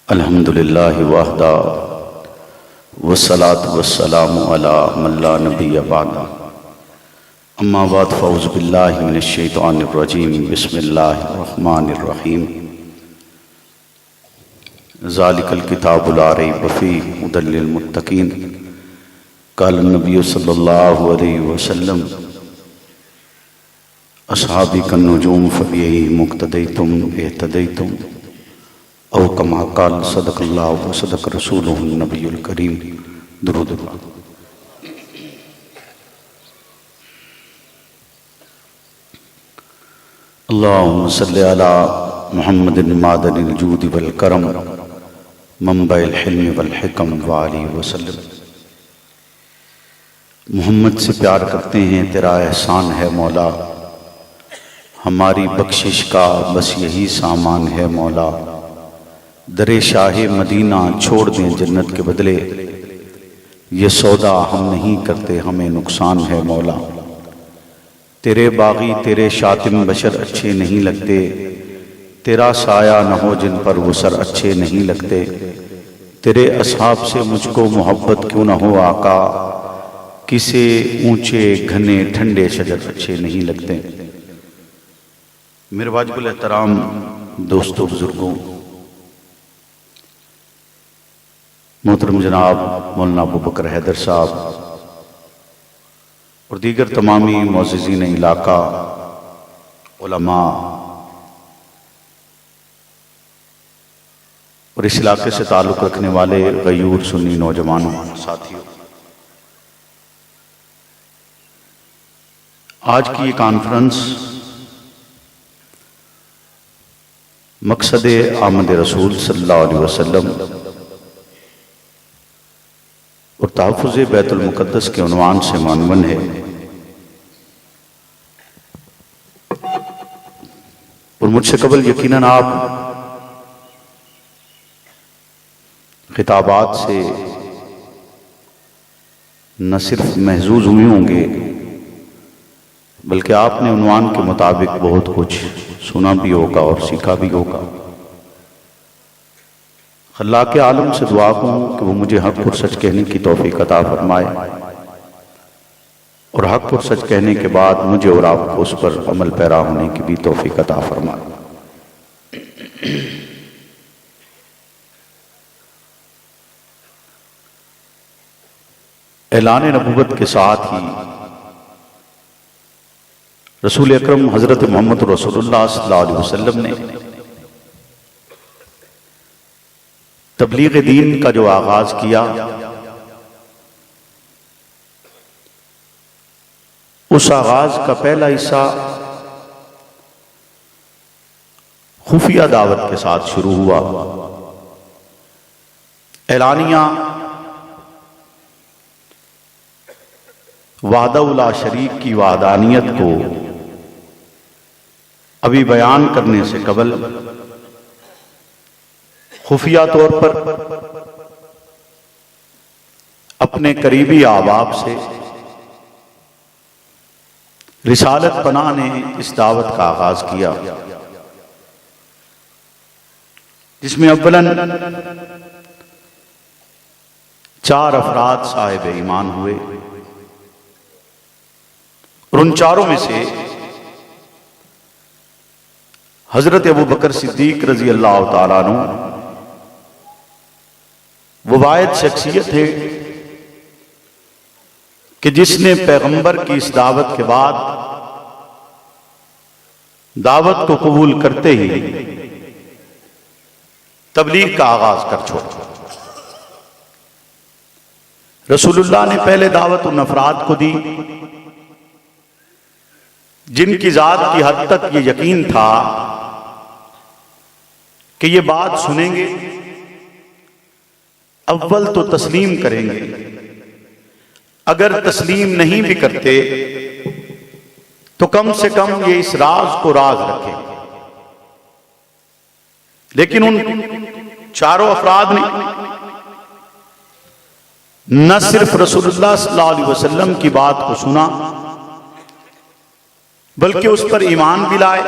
الحمدللہ وحدہ والصلاة والسلام علی من لا نبی بعدہ اما بعد فاعوذ باللہ من الشیطان الرجیم بسم اللہ الرحمن الرحیم ذالک الکتاب لا ریب فیہ ھدی للمتقین قال النبی صلی اللہ علیہ وسلم اصحابی کالنجوم فبیہم مقتدیتم اہتدیتم او کما قال صدق اللہ و صدق رسولہ النبی الکریم درود اللہ۔ اللہم صلی علی محمد معدن الجود والکرم منبع الحلم والحکم وآلہ وسلم۔ محمد سے پیار کرتے ہیں، تیرا احسان ہے مولا، ہماری بخشش کا بس یہی سامان ہے مولا، در شاہ مدینہ چھوڑ دیں جنت کے بدلے، یہ سودا ہم نہیں کرتے ہمیں نقصان ہے مولا، تیرے باغی تیرے شاتم بشر اچھے نہیں لگتے، تیرا سایہ نہ ہو جن پر وہ سر اچھے نہیں لگتے، تیرے اصحاب سے مجھ کو محبت کیوں نہ ہو آقا، کسے اونچے گھنے ٹھنڈے شجر اچھے نہیں لگتے۔ میرے واجب الاحترام دوستوں بزرگوں، محترم جناب مولانا ابو بکر حیدر صاحب اور دیگر تمامی معززین علاقہ، علماء اور اس علاقے سے تعلق رکھنے والے غیور سنی نوجوانوں ساتھیوں، آج کی یہ کانفرنس مقصد آمد رسول صلی اللہ علیہ وسلم اور تحفظ بیت المقدس کے عنوان سے عنوان ہے، اور مجھ سے قبل یقیناً آپ خطابات سے نہ صرف محظوظ ہوئے ہوں گے بلکہ آپ نے عنوان کے مطابق بہت کچھ سنا بھی ہوگا اور سیکھا بھی ہوگا۔ خلاق عالم سے دعا ہوں کہ وہ مجھے حق اور سچ کہنے کی توفیق عطا فرمائے، اور حق اور سچ کہنے کے بعد مجھے اور آپ کو اس پر عمل پیرا ہونے کی بھی توفیق عطا فرمائے۔ اعلان نبوت کے ساتھ ہی رسول اکرم حضرت محمد رسول اللہ صلی اللہ علیہ وسلم نے تبلیغ دین کا جو آغاز کیا، اس آغاز کا پہلا حصہ خفیہ دعوت کے ساتھ شروع ہوا۔ اعلانیہ وحدہ لا شریک کی وحدانیت کو ابھی بیان کرنے سے قبل خفیہ طور پر اپنے قریبی احباب سے رسالت پناہ نے اس دعوت کا آغاز کیا، جس میں اولاً 4 افراد صاحب ایمان ہوئے، اور ان چاروں میں سے حضرت ابو بکر صدیق رضی اللہ تعالیٰ عنہ وہ واحد شخصیت ہے کہ جس نے پیغمبر کی اس دعوت کے بعد دعوت کو قبول کرتے ہی تبلیغ کا آغاز کر چھوڑا۔ رسول اللہ نے پہلے دعوت ان افراد کو دی جن کی ذات کی حد تک یہ یقین تھا کہ یہ بات سنیں گے، اول تو تسلیم کریں گے، اگر تسلیم نہیں بھی کرتے تو کم سے کم یہ اس راز کو راز رکھیں۔ لیکن ان چاروں افراد نے نہ صرف رسول اللہ صلی اللہ علیہ وسلم کی بات کو سنا بلکہ اس پر ایمان بھی لائے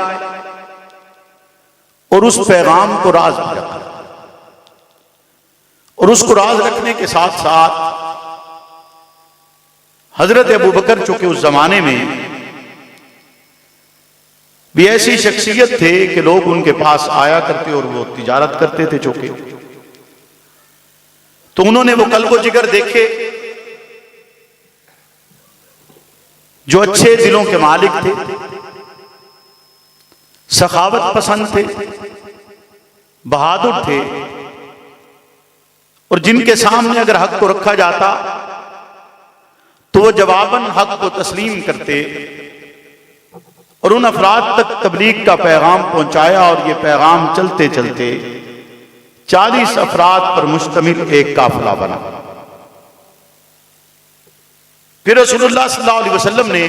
اور اس پیغام کو راز بھی رکھا۔ اور اس کو راز رکھنے کے ساتھ ساتھ حضرت ابوبکر چونکہ اس زمانے میں بھی ایسی شخصیت تھے کہ لوگ ان کے پاس آیا کرتے اور وہ تجارت کرتے تھے چونکہ، تو انہوں نے وہ قلب و جگر دیکھے جو اچھے دلوں کے مالک تھے، سخاوت پسند تھے، بہادر تھے، اور جن کے سامنے اگر حق کو رکھا جاتا تو وہ جواباً حق کو تسلیم کرتے اور ان افراد تک تبلیغ کا پیغام پہنچایا، اور یہ پیغام چلتے چلتے 40 افراد پر مشتمل ایک قافلہ بنا۔ پھر رسول اللہ صلی اللہ علیہ وسلم نے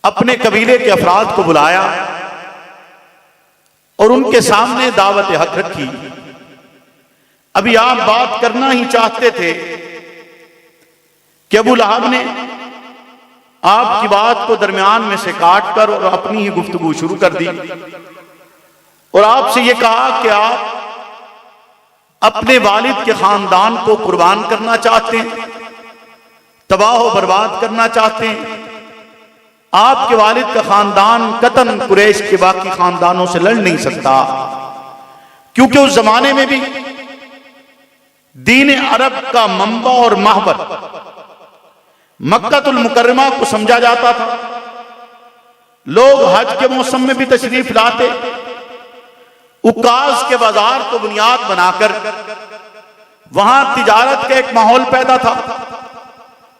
اپنے قبیلے کے افراد کو بلایا اور ان کے سامنے دعوت حق رکھی۔ ابھی آپ بات کرنا ہی چاہتے تھے کہ ابو لہب نے آپ کی بات کو درمیان میں سے کاٹ کر اور اپنی ہی گفتگو شروع کر دی، اور آپ سے یہ کہا کہ آپ اپنے والد کے خاندان کو قربان کرنا چاہتے ہیں، تباہ و برباد کرنا چاہتے ہیں۔ آپ کے والد کا خاندان قطعاً قریش کے باقی خاندانوں سے لڑ نہیں سکتا، کیونکہ اس زمانے میں بھی دین عرب کا منبع اور محور مکہ المکرمہ کو سمجھا جاتا تھا۔ لوگ حج کے موسم میں بھی تشریف لاتے، عکاظ کے بازار کو بنیاد بنا کر وہاں تجارت کا ایک ماحول پیدا تھا،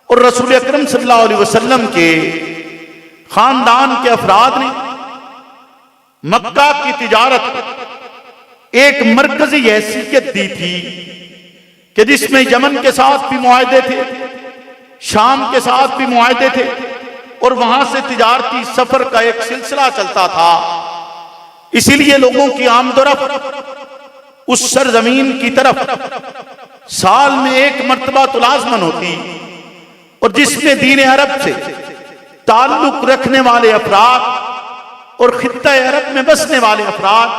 اور رسول اکرم صلی اللہ علیہ وسلم کے خاندان کے افراد نے مکہ کی تجارت ایک مرکزی حیثیت دی تھی کہ جس میں یمن کے ساتھ بھی معاہدے تھے، شام کے ساتھ بھی معاہدے تھے، اور وہاں سے تجارتی سفر کا ایک سلسلہ چلتا تھا۔ اسی لیے لوگوں کی آمد و رفت اس سرزمین کی طرف سال میں ایک مرتبہ تو لازمن ہوتی، اور جس میں دین عرب سے تعلق رکھنے والے افراد اور خطہ عرب میں بسنے والے افراد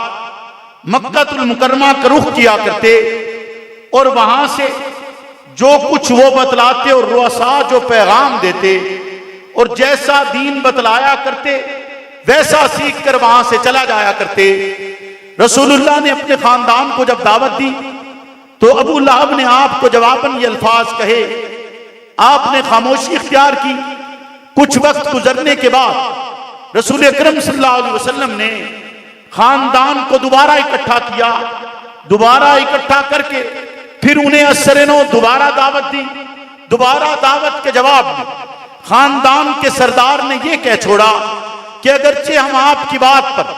مکہ المکرمہ کا رخ کیا کرتے، اور وہاں سے جو کچھ وہ بتلاتے اور رؤساء جو پیغام دیتے اور جیسا دین بتلایا کرتے ویسا سیکھ کر وہاں سے چلا جایا کرتے۔ رسول اللہ نے اپنے خاندان کو جب دعوت دی تو ابو لہب نے آپ کو جواباً یہ الفاظ کہے، آپ نے خاموشی اختیار کی۔ کچھ وقت گزرنے کے بعد رسول اکرم صلی اللہ علیہ وسلم نے خاندان کو دوبارہ اکٹھا کیا، دوبارہ اکٹھا کر کے پھر انہیں اثر-نو دوبارہ دعوت دی، دوبارہ دعوت کے جواب دی۔ خاندان کے سردار نے یہ کہہ چھوڑا کہ اگرچہ ہم آپ کی بات پر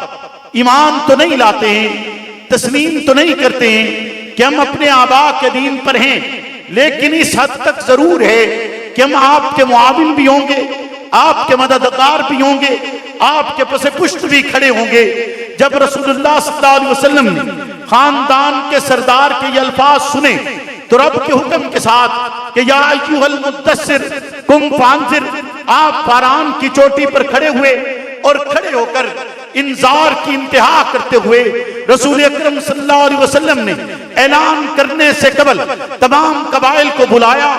ایمان تو نہیں لاتے ہیں، تسلیم تو نہیں کرتے ہیں کہ ہم اپنے آباء کے دین پر ہیں، لیکن اس حد تک ضرور ہے کہ ہم آپ کے معاون بھی ہوں گے، آپ کے مددگار بھی ہوں گے، آپ کے پس پشت بھی کھڑے ہوں گے۔ جب رسول اللہ صلی اللہ علیہ وسلم نے خاندان کے سردار کے یہ الفاظ سنے تو رب کے حکم کے ساتھ کہ یا ایھا المدثر قم فانذر، آپ فاران کی چوٹی پر کھڑے ہوئے اور کھڑے ہو کر انذار کی انتہا کرتے ہوئے رسول اکرم صلی اللہ علیہ وسلم نے اعلان کرنے سے قبل تمام قبائل کو بلایا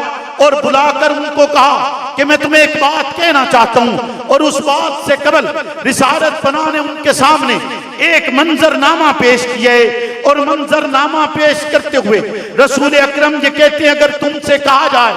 اور بلا کر ان کو کہا کہ میں تمہیں ایک بات کہنا چاہتا ہوں، اور اس بات سے قبل رسالت بنا نے ان کے سامنے ایک منظر نامہ پیش کیا ہے، اور منظر نامہ پیش کرتے ہوئے رسول اکرم یہ کہتے ہیں اگر تم سے کہا جائے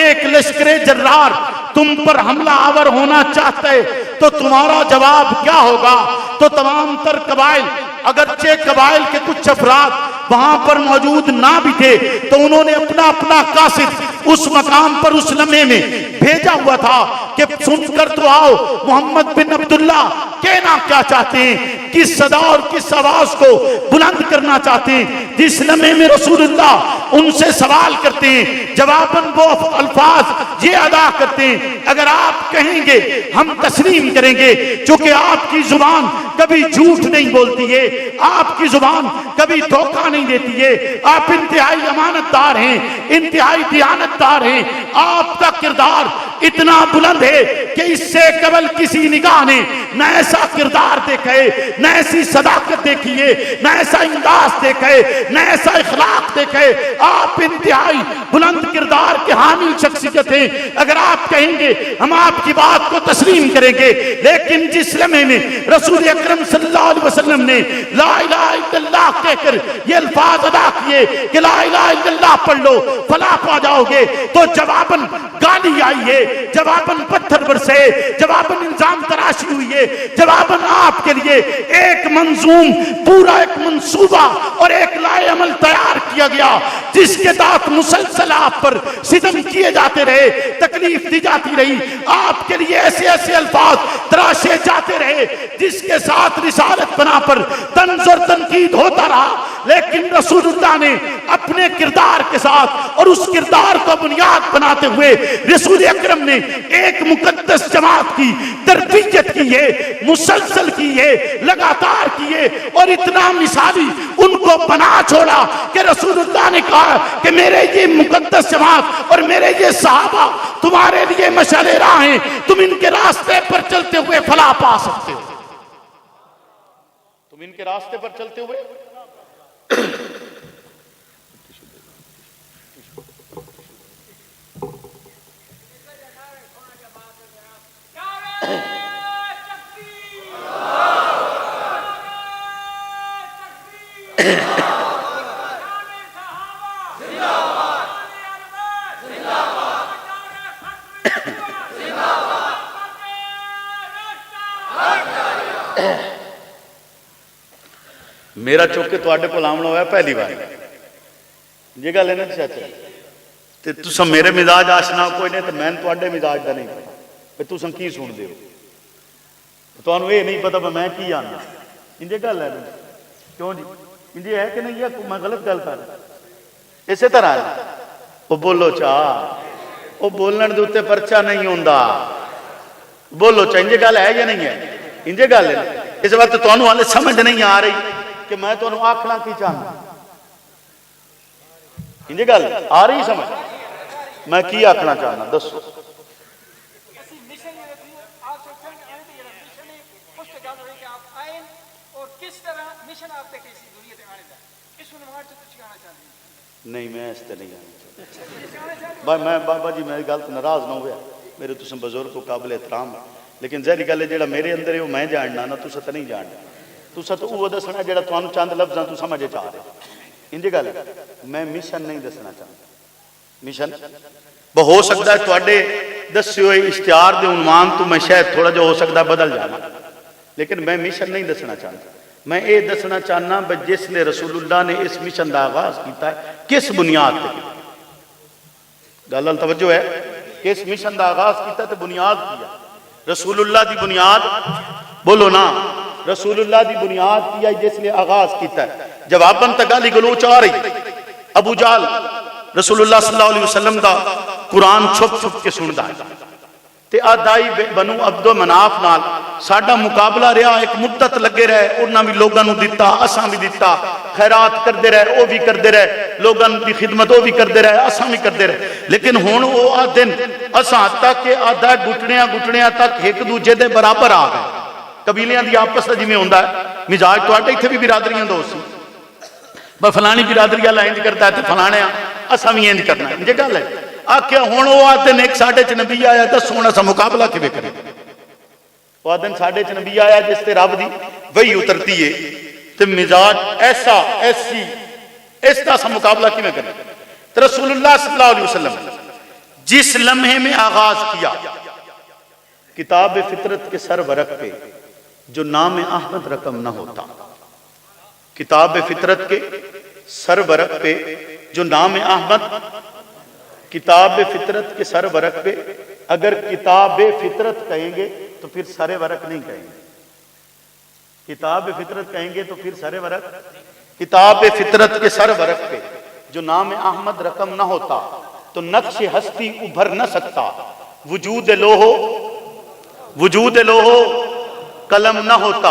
ایک لشکر جرار تم پر حملہ آور ہونا چاہتا ہے تو تمہارا جواب کیا ہوگا؟ تو تمام تر قبائل، اگرچہ قبائل کے کچھ افراد وہاں پر موجود نہ بھی تھے، تو انہوں نے اپنا اپنا قاصد اس مقام پر اس لمحے میں بھیجا ہوا تھا کہ سن کر تو آؤ محمد بن عبداللہ کہنا کیا چاہتے ہیں، کس صدا اور کس آواز کو بلند کرنا چاہتے ہیں۔ جس لمحے میں رسول اللہ ان سے سوال کرتے ہیں، جواباً وہ الفاظ یہ ادا کرتے ہیں اگر آپ کہیں گے ہم تسلیم کریں گے، چونکہ آپ کی زبان کبھی جھوٹ نہیں بولتی ہے، آپ کی زبان کبھی دھوکہ نہیں دیتی ہے، آپ انتہائی امانت دار ہیں، انتہائی دیانت دار ہیں، آپ کا کردار اتنا بلند ہے کہ اس سے قبل کسی نگاہ نے نہ ایسا کردار دیکھے، نہ ایسی صداقت دیکھی ہے، نہ ایسا انداز دیکھے، نہ ایسا اخلاق دیکھے۔ آپ انتہائی بلند کردار کے حامل شخصیت ہیں۔ اگر آپ کہیں گے ہم آپ کی بات کو تسلیم کریں گے، لیکن جس لمحے میں رسول اکرم صلی اللہ علیہ وسلم نے لا الہ الا اللہ کہہ کر یہ الفاظ ادا کیے کہ لا الہ الا اللہ پڑھ لو فلاح پا جاؤ گے، تو جواباً گالی آئی ہے، جواباً پتھر برسے، جواباً الزام تراشی ہوئی ہے، جواباً آپ کے لیے ایک منظوم، پورا ایک منصوبہ اور ایک لائے عمل تیار کیا گیا، جس کے تحت مسلسل آپ پر ستم کیے جاتے رہے، تکلیف دی جاتی رہی، آپ کے لیے ایسے ایسے الفاظ تراشے جاتے رہے جس کے ساتھ رسالت بنا پر طنز اور تنقید ہوتا رہا، لیکن رسول اللہ نے اپنے کردار کے ساتھ اور اس کردار کو بنیاد بناتے ہوئے رسول اکرم نے ایک مقدس جماعت کی تربیت کی ہے، مسلسل کی ہے، لگاتار کی ہے، اور اتنا مثالی ان کو بنا چھوڑا کہ رسول اللہ نے کہا کہ میرے یہ مقدس جماعت اور میرے یہ صحابہ تمہارے لیے مشعل راہ ہیں، تم ان کے راستے پر چلتے ہوئے فلاح پا سکتے ہو، تم ان کے راستے پر چلتے ہوئے میرا چوکے تواڈے کول آمنا ہوا پہلی بار، یہ گل ہے نا چاچا، تے تساں میرے مزاج آشنا کوئی نہیں، تے میں تواڈے مزاج دا نہیں پتا کہ تساں کی سن دے ہو، تانوں یہ نہیں پتا میں کی آنا، انجے گل ہے کیوں جی، انجے ہے کہ نہیں ہے، میں غلط گل کر رہا اسی طرح ہے وہ بولو چاہ وہ بولن دے اوتے پرچہ نہیں ہوندا، بولو چاہ انجے گل ہے یا نہیں ہے، انجے گل ہے، اس وقت تانوں حالے سمجھ نہیں آ رہی کہ میں تو انہوں آکھنا کی چاہنا، انجھے گل آ رہی سمجھ میں کی آکھنا چاہنا دسو؟ نہیں میں اس تے نہیں آنا میں بابا جی میری گل ناراض نہ ہویا، میرے تسم بزرگ کو قابل احترام، لیکن ظاہری گل ہے جڑا میرے اندر ہے وہ میں جاننا نا، تسا تے نہیں جاننا، تسا تو وہ دسنا جڑا تانوں چند لفظاں تو سمجھ چاہ رہے، انجی گل میں مشن نہیں دسنا چاہتا، مشن ہو سکتا ہے تواڈے دسے ہوئے اشتہار دے عنوان تو میں شاید تھوڑا جو ہو سکتا ہے بدل جانا، لیکن میں مشن نہیں دسنا چاہتا، میں یہ دسنا چاہنا بس جس نے رسول اللہ نے اس مشن دا آغاز کیتا ہے کس بنیاد پہ کیتا، گل توجہ ہے کہ اس مشن دا آغاز کیتا ہے تو بنیاد کیا رسول اللہ دی بنیاد، بولو نا رسول اللہ دی بنیاد کیا جس نے آغاز کیتا ہے، جواباً تک گالی گلوچ آ رہی، ابو جہل رسول اللہ صلی اللہ علیہ وسلم دا قرآن چھپ چھپ کے سندا ہے تے آدائی بنو عبد و مناف نال ساڈا مقابلہ رہا، ایک مدت لگے رہے، انہاں بھی لوگاں نو دیتا، اساں بھی دیتا، خیرات کردے رہے، او بھی کردے رہے، لوگاں دی خدمت او بھی کردے رہے، اساں بھی کردے رہے، لیکن ہن او دن اساں تک کہ آدھا گھٹنیاں تک ایک دوجے دے برابر آ گئے، قبیلیاں دی آپس جویں ہوندا ہے، مزاج تواڈے ایتھے بھی برادریاں دو سی، بس فلانی برادری والا انج کرتا ہے تے فلانے اساں بھی انج کرنا ہے، یہ گل ہے آکھیا ہن او دن ایک ساڈے چ نبی آیا تے سونا سا مقابلہ کیویں کرے، وہ دن ساڈے چ نبی آیا جس تے رب دی وحی اترتی ہے تے مزاج ایسی اس طرح سا مقابلہ کیویں کرے، تے رسول اللہ صلی اللہ علیہ وسلم جس لمحے میں آغاز کیا کتاب فطرت کے سر ورق پہ جو نام احمد رقم نہ ہوتا، کتاب فطرت کے سر ورق پہ جو نام احمد، کتاب فطرت کے سر ورق پہ اگر کتاب فطرت کہیں گے تو پھر سر ورق نہیں کہیں گے، کتاب فطرت کہیں گے تو پھر سر ورق، کتاب فطرت کے سر ورق پہ جو نام احمد رقم نہ ہوتا تو نقش ہستی ابھر نہ سکتا، وجود لوہو قلم نہ ہوتا،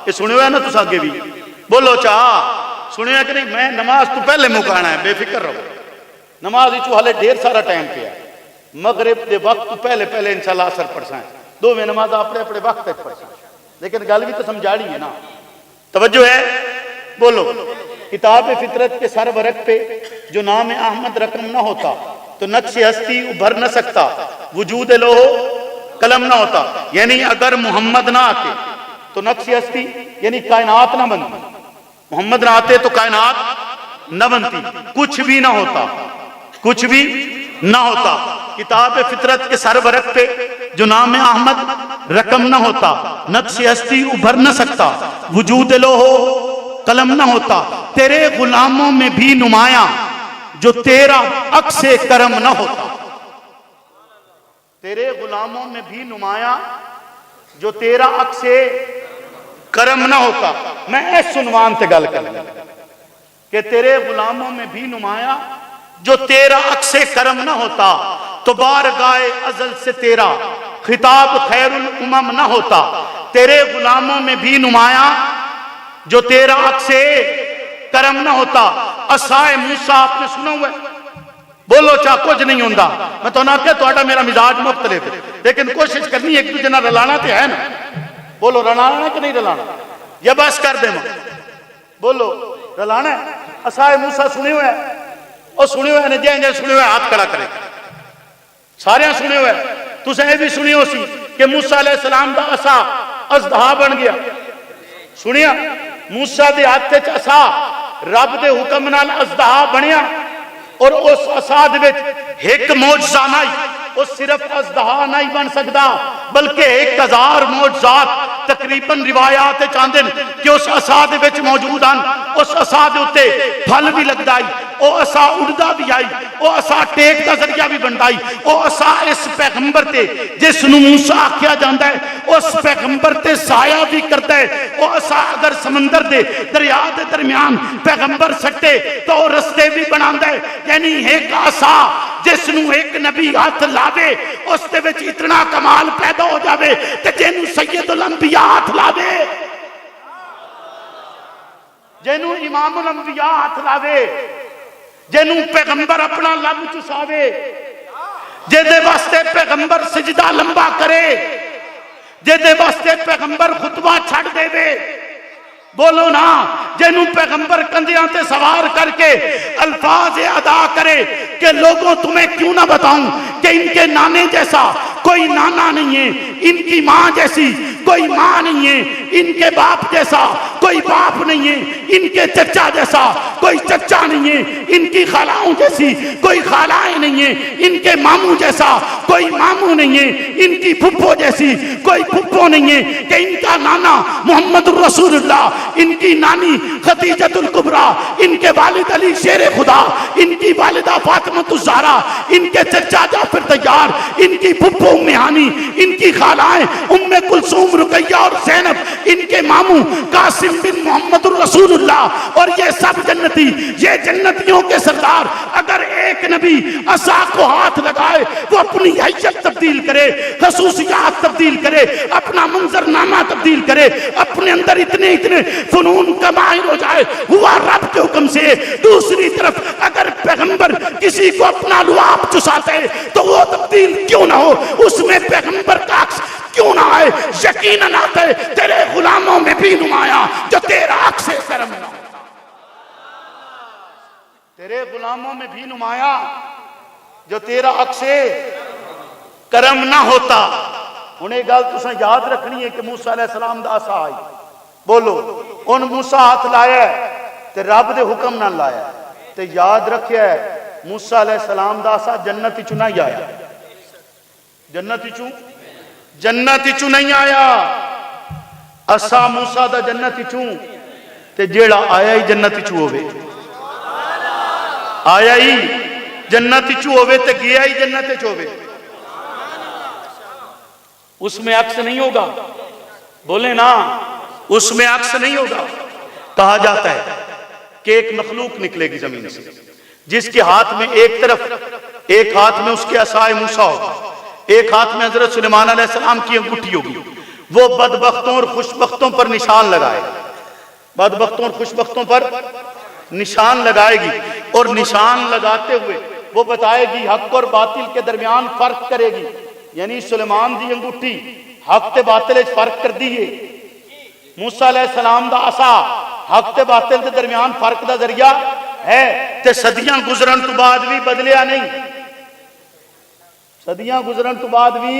یہ سنے ہوئے نا تو آگے بھی بولو چاہ سنے کہ نہیں، میں نماز تو پہلے مکانا ہے، بے فکر رہو، نماز ہالے ڈھیر سارا ٹائم پہ ہے، مغرب دے وقت تو پہلے پہلے انشاءاللہ اثر پڑھسائیں، دو میں نماز اپنے اپنے وقت تک پڑھسائیں، لیکن گل بھی تو سمجھاڑی ہے نا، توجہ ہے؟ بولو۔ کتاب فطرت کے سر ورق پہ جو نام احمد رقم نہ ہوتا تو نقش ہستی ابھر نہ سکتا، وجود لوح قلم نہ ہوتا، یعنی اگر محمد نہ آتے تو نقش ہستی یعنی کائنات نہ بنتی، محمد نہ آتے تو کائنات نہ بنتی، کچھ بھی نہ ہوتا، کچھ بھی نہ ہوتا۔ کتاب فطرت کے سر ورق پہ جو نام احمد رقم نہ ہوتا، نقش ہستی ابھر نہ سکتا، وجود لوح قلم نہ ہوتا، تیرے غلاموں میں بھی نمایاں جو تیرا عکس کرم نہ ہوتا، تیرے غلاموں میں بھی نمایاں جو تیرا عکس کرم نہ ہوتا۔ میں اس عنوان سے گل کر لوں کہ تیرے غلاموں میں بھی نمایاں جو تیرا عکس کرم نہ ہوتا تو بارگاہ ازل سے تیرا خطاب خیر الامم نہ ہوتا، تیرے غلاموں میں بھی نمایاں جو تیرا عکس کرم نہ ہوتا۔ عصائے موسیٰ آپ نے سنا ہوا ہے؟ بولو چاہ کچھ نہیں ہوندہ، میں تو نہ کہ توڑا میرا مزاج مختلف ہے، لیکن کوشش کرنی ایک دوجہ نہ رلانا تے ہے نا، بولو رلانا ہے کہ نہیں رلانا، یا بس کر دے ماں، بولو رلانا ہے۔ عصائے موسیٰ سنے ہوئے ہیں، اور سنے ہوئے ہیں جائیں جائیں سنے ہوئے ہاتھ کھڑا کرے، سارے ہیں سنے ہوئے ہیں۔ تو سے بھی سنی ہو سی کہ موسیٰ علیہ السلام دا عصا ازدہا بن گیا، سنیا موسیٰ دے ہاتھ تے عصا رب دے حکم نال ازدہا بنیا، اور اس عصا دے وچ ایک معجزہ نہیں، اس صرف ازدہا نہیں بن سکتا بلکہ 1000 معجزات تقریباً روایات چاندے کہ اس عصا دے وچ موجود ہیں۔ اس عصا دے اتے پھل بھی لگدا ہے، او عصا اڑدا بھی آئی، او عصا ٹیک دا ذریعہ بھی بندا ہے، او عصا اس پیغمبر تے جس نو موسیٰ آکھیا جاندا ہے اس پیغمبر تے سایہ بھی کرتا ہے۔ او عصا اگر سمندر دے دریا دے درمیان پیغمبر سٹے تو وہ رستے بھی بناندا ہے، یعنی ایک عصا جس نو ایک نبی ہاتھ لاوے اس دے وچ اتنا کمال پیدا ہو جاوے کہ جنو سید الانبیاء ہاتھ لاوے، جنو امام الانبیاء ہاتھ لاوے، جنو پیغمبر اپنا لب چساوے، جدے واسطے پیغمبر سجدہ لمبا کرے، جدے واسطے پیغمبر خطبہ چھڑ دے وے، بولو نا، جنوں پیغمبر کندیاں تے سوار کر کے الفاظ ادا کرے کہ لوگوں تمہیں کیوں نہ بتاؤں کہ ان کے نانے جیسا کوئی نانا نہیں ہے، ان کی ماں جیسی کوئی ماں نہیں ہے، ان کے باپ جیسا کوئی باپ نہیں ہے، ان کے چچا جیسا کوئی چچا نہیں ہے، ان کی خالاؤں جیسی کوئی خالائیں نہیں ہیں، ان کے ماموں جیسا کوئی ماموں نہیں ہے، ان کی پھپھو جیسی کوئی پھپھو نہیں ہے، کہ ان کا نانا محمد الرسول اللہ، ان کی نانی خدیجۃ الکبریٰ، ان کے والد علی شیر خدا، ان کی والدہ فاطمہ الزہرا، ان کے چچا جعفر طیار، ان کی پھپھو ام ہانی، ان کی خالائیں ام کلثوم رقیہ اور زینب، ان کے ماموں قاسم بن محمد الرسول اللہ، اور یہ سب جنتی، یہ جنتیوں کے سردار۔ اگر ایک نبی عصا کو ہاتھ لگائے وہ اپنی حیثیت تبدیل کرے، خصوصیات تبدیل کرے، اپنا منظرنامہ تبدیل کرے، اپنے اندر اتنے فنون کا ماہر ہو جائے، ہوا رب کے حکم سے۔ دوسری طرف اگر پیغمبر کسی کو اپنا لعاب چساتے تو وہ تبدیل کیوں نہ ہو، اس میں پیغمبر کا عکس کیوں نہ آئے؟ یقیناً آتے تیرے غلاموں میں بھی نمایاں جو تیرا عکس کرم نہ ہو، تیرے غلاموں میں بھی نمایاں جو تیرا عکس کرم نہ ہوتا۔ انہیں گل تساں یاد رکھنی ہے کہ موسیٰ علیہ السلام دا عصا آئی، بولو ان موسیٰ ہاتھ لایا ہے تے رب دے حکم نہ لایا تے یاد رکھیا ہے موسیٰ علیہ السلام دا عصا جنت چوں نہیں آیا، جنت چوں نہیں آیا، عصا موسیٰ دا جنت چوں، تے جیڑا آیا ہی جنت چوں ہوئے، آیا ہی جنت چوں ہوئے تے گیا ہی جنت چوں ہوئے، اس میں عکس نہیں ہوگا، بولے نا اس میں عکس نہیں ہوگا۔ کہا جاتا ہے کہ ایک مخلوق نکلے گی زمین سے جس کے ہاتھ میں ایک ہاتھ میں اس کے عصائے موسیٰ ہوگا، ایک ہاتھ میں حضرت سلیمان علیہ السلام کی انگوٹھی ہوگی، وہ بدبختوں اور خوشبختوں پر نشان لگائے گی، بدبختوں اور خوشبختوں پر نشان لگائے گی، اور نشان لگاتے ہوئے وہ بتائے گی حق اور باطل کے درمیان فرق کرے گی. یعنی سلیمان دی انگوٹھی حق تے باطل وچ فرق کر دیے. موسیٰ علیہ السلام دا عصا حق تے باطل دے درمیان فرق دا ذریعہ ہے. تے صدیاں گزرن تو بعد بھی بدلیا نہیں. صدیاں گزرن تو بعد بھی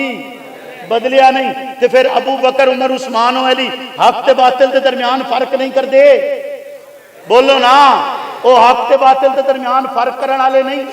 بدلیا نہیں. تے پھر ابو بکر عمر عثمان و علی حق تے باطل دے درمیان فرق نہیں کر دے. بولو نا, وہ حق تے باطل دے درمیان فرق کرن والے نہیں.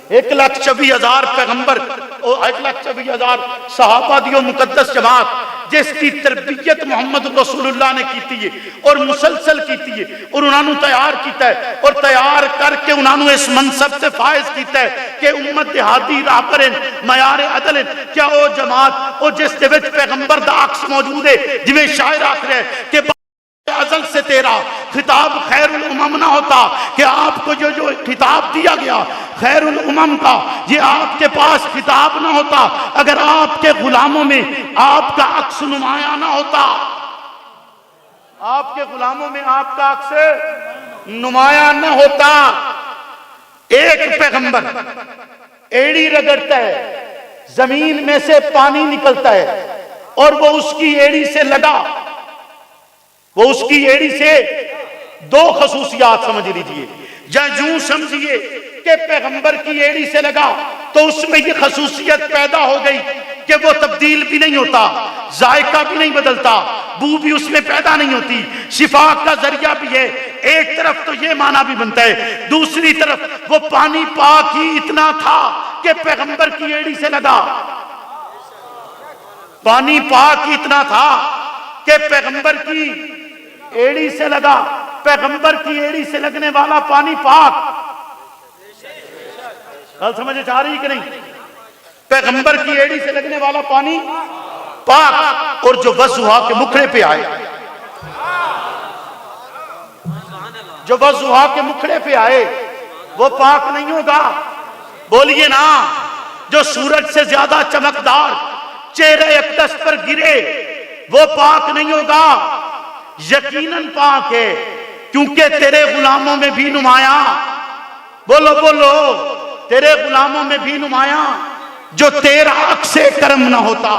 1,24,000 پیغمبر, 1,24,000 صحابہ دی مقدس جماعت جس کی تربیت محمد رسول اللہ نے کیتی ہے اور مسلسل کیتی ہے, اور انہوں نے تیار کیتا ہے, اور تیار کر کے انہوں نے اس منصب سے فائز کیتا ہے کہ امت دہادی راہبر معیار عدل. کیا وہ جماعت وہ جس دے وچ پیغمبر دا عکس موجود ہے, جویں شاعر آکھ رہا ہے کہ ازل سے تیرا خطاب خیر الامم نہ ہوتا, کہ آپ کو جو خطاب دیا گیا خیر الامم کا, یہ آپ کے پاس خطاب نہ ہوتا اگر آپ کے غلاموں میں آپ کا عکس نمایاں نہ ہوتا. آپ کے غلاموں میں آپ کا عکس نمایاں نہ ہوتا. ایک پیغمبر ایڑی رگڑتا ہے, زمین میں سے پانی نکلتا ہے, اور وہ اس کی ایڑی سے لگا. وہ اس کی ایڑی سے دو خصوصیات سمجھ لیجئے, یا یوں سمجھیے کہ پیغمبر کی ایڑی سے لگا تو اس میں یہ خصوصیت پیدا ہو گئی کہ وہ تبدیل بھی نہیں ہوتا, ذائقہ بھی نہیں بدلتا, بو بھی اس میں پیدا نہیں ہوتی, شفا کا ذریعہ بھی ہے. ایک طرف تو یہ معنی بھی بنتا ہے, دوسری طرف وہ پانی پاک ہی اتنا تھا کہ پیغمبر کی ایڑی سے لگا. پانی پاک ہی اتنا تھا کہ پیغمبر کی ایڑی سے لگا. پیغمبر کی ایڑی سے لگنے والا پانی پاک. کل سمجھے چاہ رہی کہ نہیں؟ پیغمبر کی ایڑی سے لگنے والا پانی پاک, اور جو وضحا کے مکھڑے پہ آئے, جو وضحا کے مکھڑے پہ آئے وہ پاک نہیں ہوگا. بولیے نا, جو سورج سے زیادہ چمکدار چہرے اقدس پر گرے وہ پاک نہیں ہوگا. یقیناً پاک ہے, کیونکہ تیرے غلاموں میں بھی نمایاں, بولو بولو, تیرے غلاموں میں بھی نمایاں جو تیرا عکس کرم نہ ہوتا.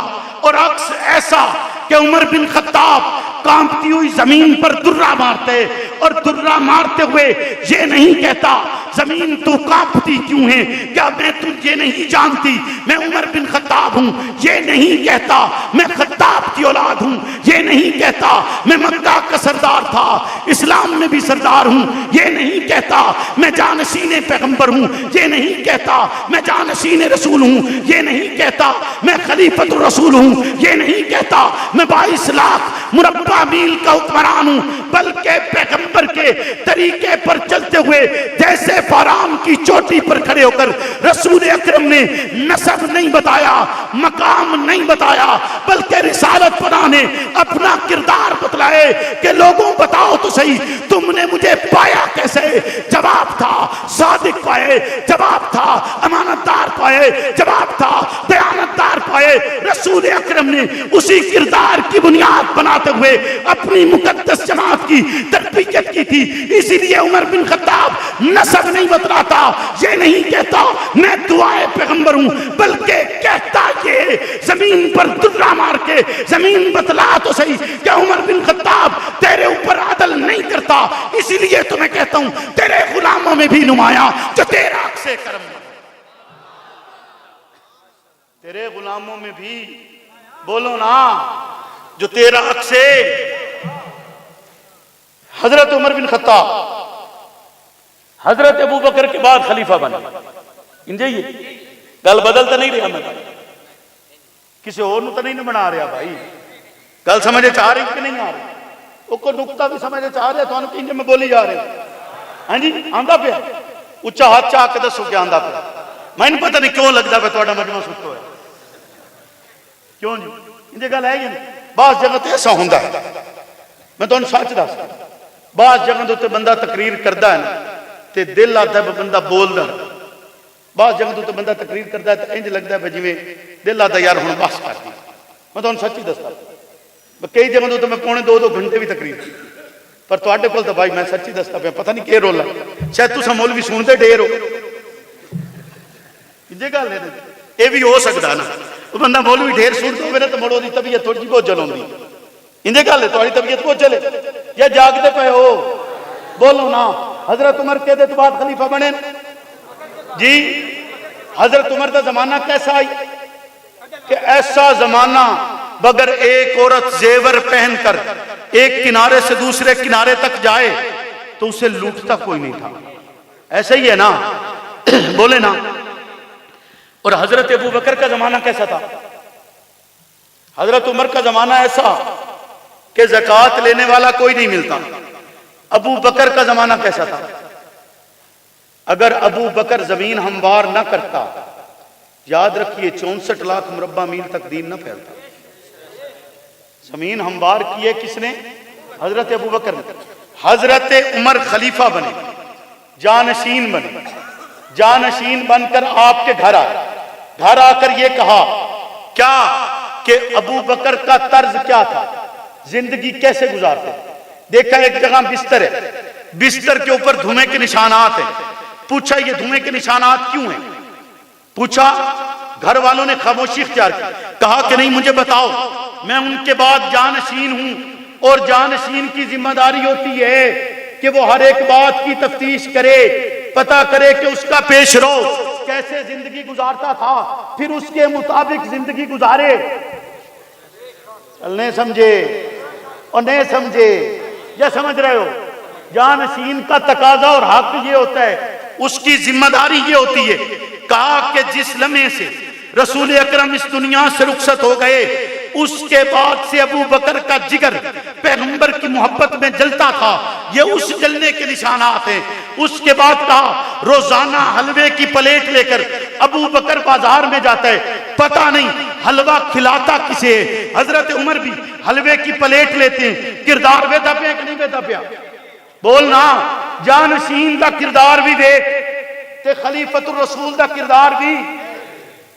اور عکس ایسا کہ عمر بن خطاب کانپتی ہوئی زمین پر درہ مارتے, اور درہ مارتے ہوئے یہ نہیں کہتا زمین تو کانپتی کیوں ہے, کیا میں تجھے نہیں جانتی میں عمر بن خطاب ہوں, یہ نہیں کہتا میں خطاب کی اولاد ہوں, یہ نہیں کہتا میں مکہ کا سردار تھا اسلام میں بھی سردار ہوں, یہ نہیں کہتا میں جانشین پیغمبر ہوں, یہ نہیں کہتا میں جانشین رسول ہوں, یہ نہیں کہتا میں خلیفۃ الرسول ہوں, یہ نہیں کہتا میں 22 لاکھ مربع میل کا حکمران ہوں, بلکہ پیغمبر کے طریقے پر چلتے ہوئے جیسے فارام کی چوٹی پر کھڑے ہو کر رسول اکرم نے نسب نہیں بتایا, مقام نہیں بتایا, بلکہ رسالت پناہ نے اپنا کردار بتلائے کہ لوگوں بتاؤ تو صحیح تم نے مجھے پایا کیسے. جواب تھا صادق پائے, جواب تھا امانتدار پائے, جواب تھا دیانتدار پائے. رسول اکرم نے اسی کردار کی بنیاد بناتے ہوئے اپنی مقدس جماعت کی تربیت کی تھی. اسی لیے عمر بن خطاب نسب نہیں بتلاتا, یہ نہیں کہتا میں دعائے پیغمبر ہوں, بلکہ کہتا یہ زمین پر درہ مار کے زمین بتلا تو صحیح کہ عمر بن خطاب تیرے اوپر عدل نہیں کرتا. اسی لیے تو میں کہتا ہوں تیرے غلاموں میں بھی نمایاں جو تیرا عکس کرم, تیرے غلاموں میں بھی, بولو نا, جو تیرا عکس حضرت عمر بن خطاب حضرت ابو بکر کے بعد خلیفہ بنا. انجھے گل بدل تو نہیں رہا, میں کسی اور نو تو نہیں بنا رہا بھائی, گل سمجھے چاہ رہی کہ نہیں آ رہی, وہ کو نقطہ بھی سمجھے چاہ رہے تو انجھے میں بولی جا رہے. ہاں جی آندہ پیا اچھا ہاتھ چاہ کے دسو کیا آندہ پیا. میں نہیں پتہ نہیں کیوں لگتا پہ توڑا مجمع سکتو ہے, کیوں جی انجھے گل ہے یہ نہیں. بعض جگہ تو ایسا ہوندہ ہے, میں تو انہوں ساتھ دس, بعض جگہ تو بندہ تقریر کردہ ہے نا تے دل آتا ہے بندہ بول دا, بعض جگہ تو بندہ تقریر کردہ ہے تو انج لگتا ہے جی میں دل آتا ہے یار ہوں بس کر دی. میں تو انہوں سچی دستا, کئی جگہ تو میں پونے 2 گھنٹے بھی تقریر کی, پر تو آٹے کول تو بھائی میں سچی دستا پہ پتہ نہیں کہ رول ہے, شاید تو سا مولوی سنتے ڈیر ہو. یہ گل ہے نا یہ بھی ہو سکتا نا وہ بندہ مولوی ڈھیر سنتا ہوئے نا تو مڑو دی طبیعت تھوڑی جی بوجھل ہوندی اندے گل ہے تھوڑی طبیعت بوجھل ہے یا جاگتے پے ہو بولو نا حضرت عمر کے دے بعد خلیفہ بنے جی حضرت عمر کا زمانہ کیسا آئی کہ ایسا زمانہ بگر ایک عورت زیور پہن کر ایک کنارے سے دوسرے کنارے تک جائے تو اسے لوٹتا کوئی نہیں تھا ایسا ہی ہے نا بولے نا اور حضرت ابو بکر کا زمانہ کیسا تھا حضرت عمر کا زمانہ ایسا کہ زکوٰۃ لینے والا کوئی نہیں ملتا ابو بکر کا زمانہ کیسا تھا اگر ابو بکر زمین ہموار نہ کرتا یاد رکھیے 64 لاکھ مربع میل تک دین نہ پھیلتا زمین ہموار کیے کس نے حضرت ابو بکر نے حضرت عمر خلیفہ بنے جانشین بنے جانشین بن کر آپ کے گھر آئے گھر آ کر یہ کہا کیا کہ ابو بکر کا طرز کیا تھا زندگی کیسے گزارتے دیکھا ایک جگہ بستر ہے بستر کے اوپر دھوئیں کے نشانات ہیں پوچھا یہ دھوئیں کے نشانات کیوں ہیں پوچھا گھر والوں نے خاموشی اختیار کی کہا کہ نہیں مجھے بتاؤ میں ان کے بعد جانشین ہوں اور جانشین کی ذمہ داری ہوتی ہے کہ وہ ہر ایک بات کی تفتیش کرے پتا کرے کہ اس کا پیش رو کیسے زندگی گزارتا تھا پھر اس کے مطابق زندگی گزارے نہیں سمجھے اور نہیں سمجھے یا سمجھ رہے ہو جانشین کا تقاضا اور حق یہ ہوتا ہے اس کی ذمہ داری یہ ہوتی ہے کہا کہ جس لمحے سے رسول اکرم اس دنیا سے رخصت ہو گئے اس کے بعد سے ابو بکر کا جگر پیغمبر کی محبت میں جلتا تھا یہ اس جلنے کے نشانات ہیں اس کے بعد کہا روزانہ حلوے کی پلیٹ لے کر ابو بکر بازار میں جاتا ہے پتہ نہیں حلوہ کھلاتا کسے ہے حضرت عمر بھی حلوے کی پلیٹ لیتے ہیں کردار ویدا پیا کہ نہیں ویدا پیا بولنا جانشین دا کردار بھی دیکھ تے خلیفۃ الرسول دا کردار بھی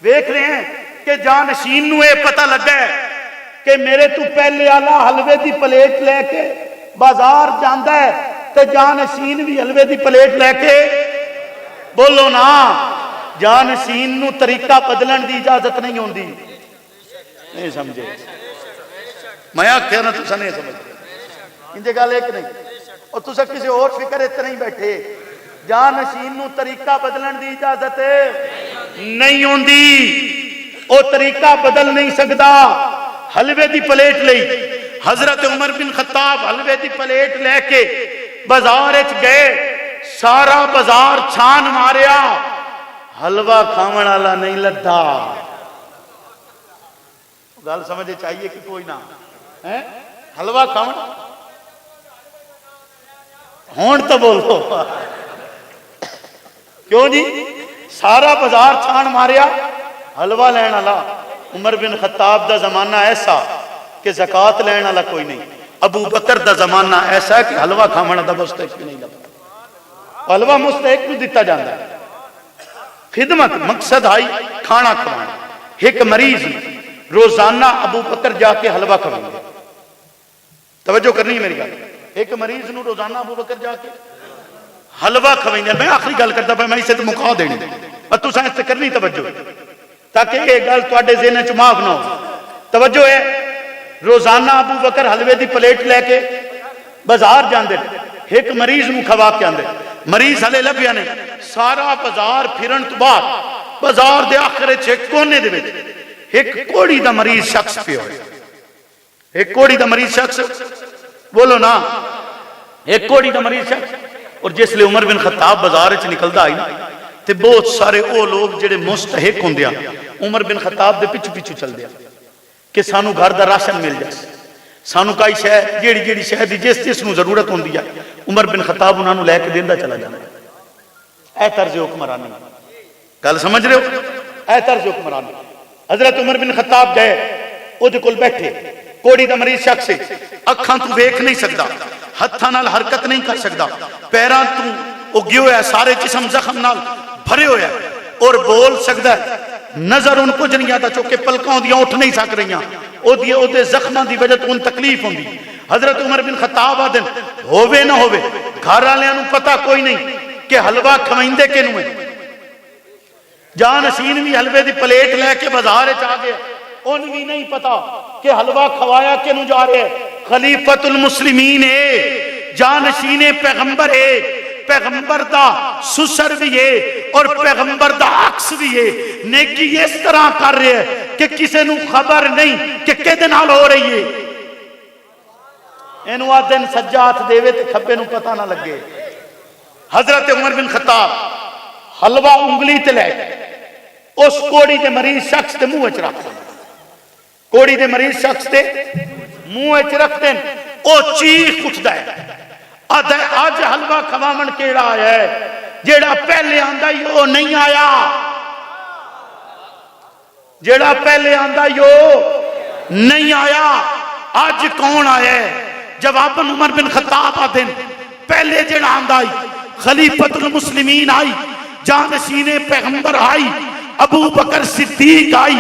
دیکھ رہے ہیں کہ جانشین نو یہ پتہ لگا ہے کہ میرے تو پہلے آلا حلوے دی پلیٹ لے کے بازار جاندا ہے تے جانشین بھی حلوے دی پلیٹ لے کے بولو نا جانشین نو طریقہ بدلن دی اجازت نہیں ہوندی نہیں سمجھے میں آخیا نا تسا نہیں سمجھ ان گل ایک نہیں اور تسا کسی اور فکر اتنے نہیں بیٹھے جانشین نو طریقہ بدلن دی اجازت نہیں ہوندی او طریقہ بدل نہیں سکتا حلوے دی پلیٹ لئی حضرت عمر بن خطاب حلوے دی پلیٹ لے کے بازار وچ گئے سارا بازار چھان ماریا حلوہ کھاون والا نہیں لدا گل سمجھے چاہیے کہ کوئی نہ حلوہ کھاون ہون تو بولو کیوں جی سارا بازار چھان ماریا حلوہ لین والا عمر بن خطاب دا زمانہ ایسا کہ زکوٰۃ لین والا کوئی نہیں ابو بکر دا زمانہ ایسا ہے کہ حلوہ کھاون دا مستحق نہیں لگتا حلوہ مستحق نو دتا جاندا ہے خدمت مقصد آئی کھانا کھوانا ایک مریض روزانہ ابو بکر جا کے حلوہ کھوانا توجہ کرنی ہے میری گل ایک مریض نو روزانہ ابو بکر جا کے حلوہ کھوائیں میں آخری گل کرتا پہ میں اسے تو مکا دینی اور تو سائنس سے کرنی توجہ تاکہ یہ گل تواڈے ذہن وچ معاف نہ ہو توجہ ہے روزانہ ابو بکر حلوے دی پلیٹ لے کے بازار جاندے ایک مریض نو کھوا کے آندے مریض ہلے لبیا نے سارا بازار پھرن تو بعد بازار دے آخر وچ ایک کونے دے وچ ایک کوڑی دا مریض شخص پیا ہوئے ایک کوڑی دا مریض شخص بولو نا ایک کوڑی دا مریض شخص اور جس لئے عمر بن خطاب بازار وچ نکلدا آئی نا تے بہت سارے او لوگ جڑے مستحق ہوندے عمر بن خطاب دے پیچھے پیچھے چل دیا کہ سانو گھر دا راشن مل جائے سانو کئی شے جیڑی جیڑی شے دی جس نو ضرورت ہوندی ہے عمر بن خطاب انہاں نو لے کے دیندا چلا جاندا اے طرز حکمرانی گل سمجھ رہے ہو اے طرز حکمرانی حضرت عمر بن خطاب گئے او دے کول بیٹھے کوڑی دا مریض شخص اکھاں تو ویکھ نہیں سکدا ہتھاں نال حرکت نہیں کر سکدا پیراں تو او گیا ہوا ہے سارے جسم زخم نال بھرے ہوئے ہیں اور بول سکدا ہے نظر ان کو جنگیا تھا چونکہ پلکاں دیاں اٹھ نہیں سک رہی او دے زخماں دی وجہ تو ان تکلیف ہوندی حضرت عمر بن خطاب آدن ہووے نہ ہووے گھر والےاں نوں پتہ کوئی نہیں کہ حلوہ کھوائندے کینوں ہے جانشین بھی حلوے دی پلیٹ لے کے بازار آ گیا، ان بھی نہیں پتا کہ حلوہ کھوایا کینوں جا رہے ہیں۔ خلیفۃ المسلمین ہے، جانشین پیغمبر ہے، پیغمبر دا سسر بھی ہے اور پیغمبر دا عکس بھی ہے، نیکی اس طرح کر رہے ہیں کہ کسی نو خبر نہیں کہ کدے نال ہو رہی ہے۔ اینو آدن سجات دیوے تے کھبے نو پتہ نہ لگے۔ حضرت عمر بن خطاب حلوہ انگلی تے لے اس کوڑی دے مریض شخص دے منہ وچ رکھ دیں، کوڑی دے مریض شخص دے منہ وچ رکھ دیں، او چیخ اٹھدا ہے، آج حلوہ کھواون کیڑا آیا ہے، جیڑا پہلے آندا ہی او نہیں آیا، جیڑا پہلے آندا ہی او نہیں آیا، آج کون آیا ہے؟ جواب عمر بن خطاب آدھیں پہلے جیڑا آندا ہی خلیفۃ المسلمین آئی، جانشین پیغمبر آئی، ابو بکر صدیق آئی،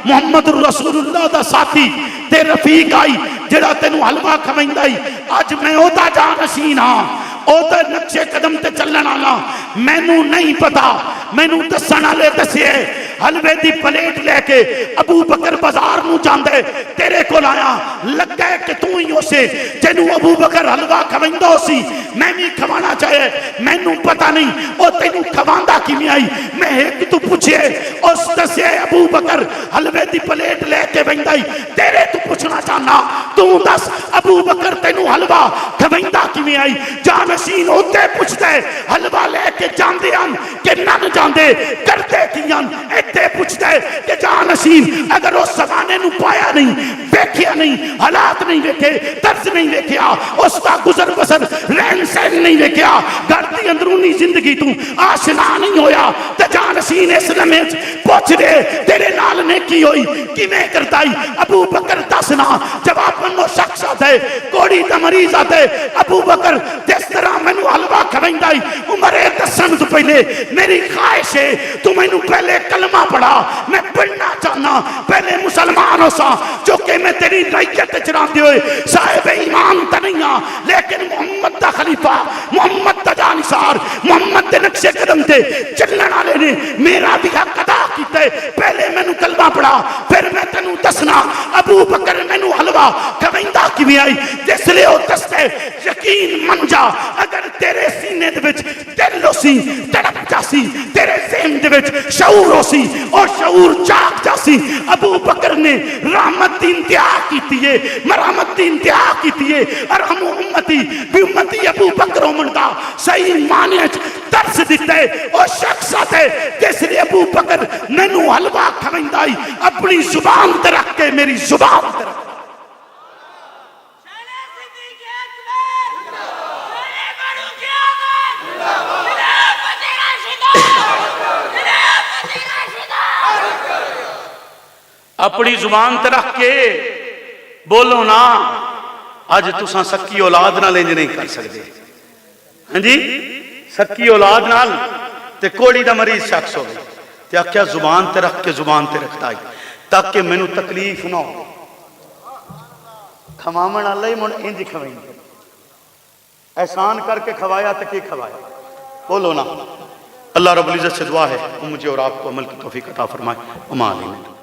محمد الرسول اللہ دا ساتھی تے رفیق آئی، جڑا تینوں حلوہ کھویندا ہی، اج میں او دا جانشین ہاں، او دا نقشے قدم تے چلن والا، مینوں نہیں پتا، مینوں دسن والے دسے حلوے دی پلیٹ لے کے ابو بکر بازار نو جاندے، تیرے کول آیا، لگا ہے کہ تو ہی اسے جنوں ابو بکر حلوہ کھویندا سی، میں بھی کھوانا چاہے، مینوں پتا نہیں او تینوں کھواندا کیویں آئی، میں ایک تو پوچھے اس دسے ابو بکر حلوے دی پلیٹ لے کے ویندا ہی، تیرے تو پوچھنا چاہنا، تو دس ابو بکر تینوں حلوہ کھویندا کیویں آئی؟ جانشین ہوتے پوچھتے حلوہ لے کے جاندے ہن کہ نہ جاندے، کرتے کیاں ایتھے پوچھتے کہ جانشین اگر اس زمانے نو پایا نہیں، دیکھیا نہیں، حالات نہیں دیکھے، طرز نہیں دیکھیا، اس کا گزر بسر رہن سہن نہیں دیکھیا، گھر دی اندرونی زندگی تو آشنا نہیں ہویا، تے جانشین اس لمحے پوچھ دے تیرے نال نے کی ہوئی کیویں کرتا ہی؟ ابو بکر دسنا، جواب منو شخص آتے کوڑی دا مریض آتے، ابو بکر جس طرح مینو حلوہ کھویندا ہی، عمر دسن تو پہلے میری خواہش ہے تو مینو پہلے کلمہ پڑھا، میں پڑھنا چاہنا، پہلے مسلمان ہو سا، جو کہ میں تیری رعیت چراندے ہوئے صاحب ایمان تا نہیں ہاں، لیکن محمد دا خلیفہ، محمد دا جانثار، محمد دے نقشے قدم تے چلن والے نے میرا بھی حق ادا کیتا ہے، پہلے مینو کلمہ پڑھا، پھر میں تینوں دسنا ابو بکر مینو حلوہ کھویندا کیویں آئی؟ جس لئے او دستے یقین من جا، اگر تیرے سینے دے وچ دل ہو سی، تڑپ جاسی، تیرے ذہن دے وچ شعور ہو سی اور شعور جاگ جاسی، ابو بکر نے رحمت دی انتہا کیتی ہے، مرحمت دی انتہا کیتی ہے، ارحم امتی بھی امتی ابو بکر ہومن دا صحیح معنی درس دیتا ہے، اور شخص آتے جس لئے ابو بکر مینو حلوہ کھویندا ہی، اپنی زبان تے رکھ کے میری زبان تے رکھ اپنی زبان تے رکھ کے بولو نا، آج تساں سکی اولاد نال انج نہیں کر سکتے، ہاں جی سکی اولاد نال تے کوڑی دا مریض شخص ہو گئی تے آکھیا زبان تے رکھ کے زبان تے رکھتا ہے تاکہ مینوں تکلیف نہ ہو، کھواون والا ہی من انج کھویندا، احسان کر کے کھوایا تے کی کھوایا، بولو نا۔ اللہ رب العزت سے دعا ہے وہ مجھے اور آپ کو عمل کی توفیق عطا فرمائے، وما علینا۔